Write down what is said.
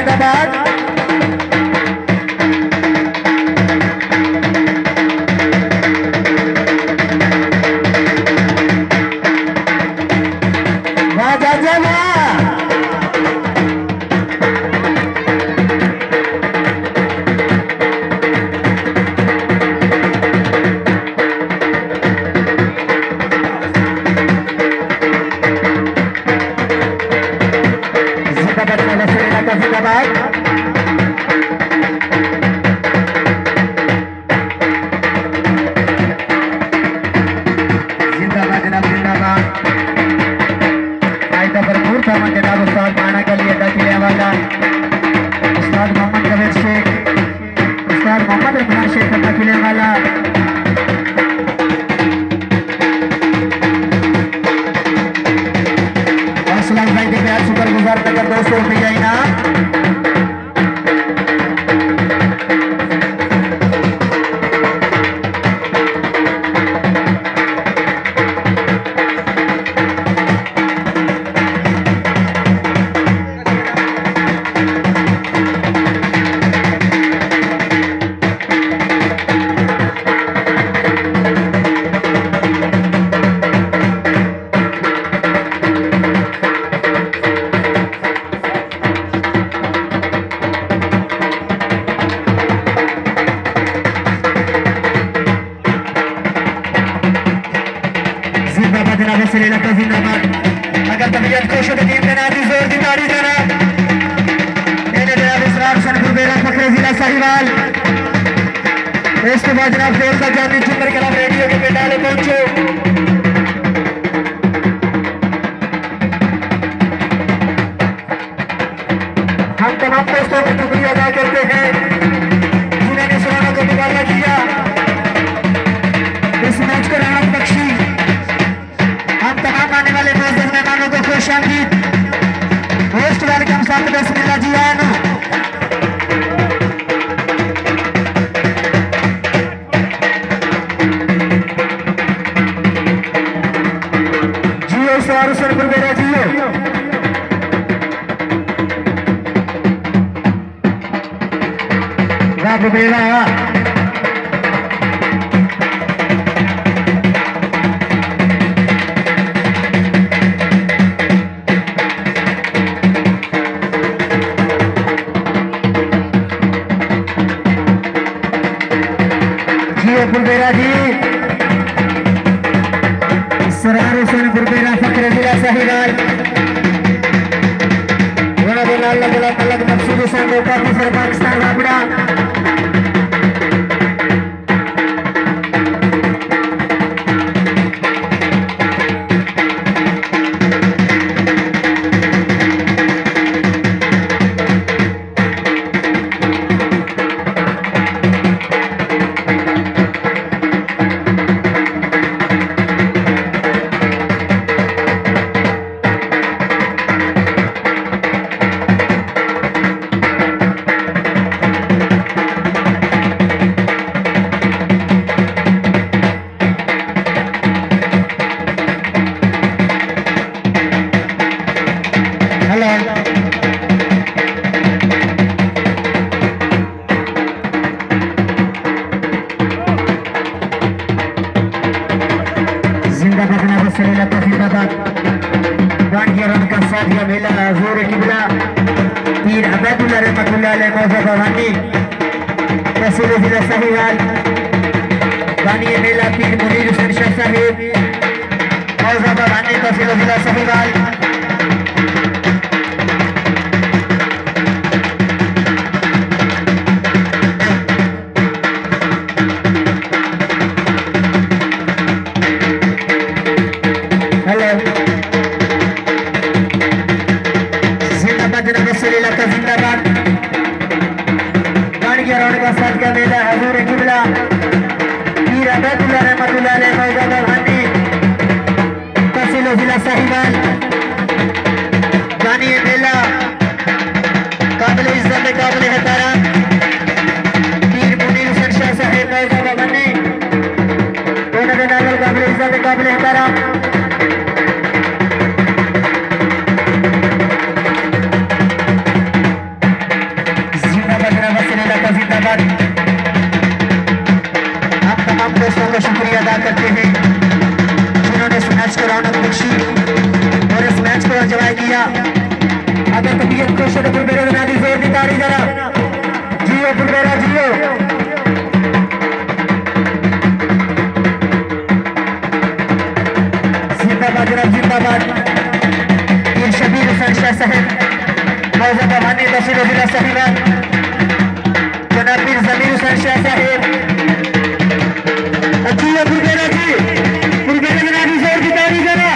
जिंदाबाद। वाह चाचा वाह। जिंदाबाद। जिंदाबाद जनाब जिंदाबाद। फायदा भरपूर था जनाब उस्ताद माना के लिए दाखिले वाला उस्ताद मोहम्मद कबीर शेख, उस्ताद मोहम्मद रमजान शेख का दाखिले वाला। असलम भाई के प्यार शुक्र गुजार कर 200 रुपया इनाम। जिंदाबाद। अगर तबीयत खुश हो तो टीम के नाम जोर दी ताड़ी देना। जनाब इसरार सन पुरबेरा फखरे जिला साहिवाल। इसके बाद जनाब जोर का जानी झुमर के नाम रेडियो के पेटाले पहुंचो। हम तमाम दोस्तों को शुक्रिया अदा करते हैं जिन्होंने सुराना को मुकाबला किया, इस मैच को रौनक बख्शी। तमाम आने वाले मोहतरम मेहमानों को खुश आमदीद, मोस्ट वेलकम साथ बिस्मिल्लाह जी आन। जियो सारू सर पुरबेरा जियो। वाह पुरबेरा। पुरबेरा जी इसरार पुरबेरा फखरे जिला साहिवाल। अलग अलग मकसूद पाकिस्तान वापड़ा। मेला जोर किबला पीर अब्दुल्लाह रहमतुल्लाह अलैह मौजा भवानी तहसील जिला साहिवाल। बानी मेला पीर मुनीर हुसैन शाह साहिब मौजा भवानी तहसील जिला साहिवाल। जिंदाबाद। साथ का मेला हजूर किबला पीर अब्दुल्लाह रहमतुल्लाह अलैह मौजा भवानी तहसील जिला साहिवाल। बानी मेला काबिल इज्जत काबिल एहतराम पीर मुनीर हुसैन शाह साहिब मौजा भवानी दोनों के नाम काबिल इज्जत काबिल एहतराम। शुक्रिया। अगर तबीयत खुश है तो पुरबेरा बना दी जोर की ताड़ी जरा। जियो पुरबेरा जियो। जिंदाबाद जनाब जिंदाबाद। पीर शबीर हुसैन शाह साहब मौजा बहानी तहसील जिला साहिवाल जनाब पीर जमीर हुसैन शाह साहब। जियो पुरबेरा जी पुरबेरा बना दी जोर की ताड़ी जरा।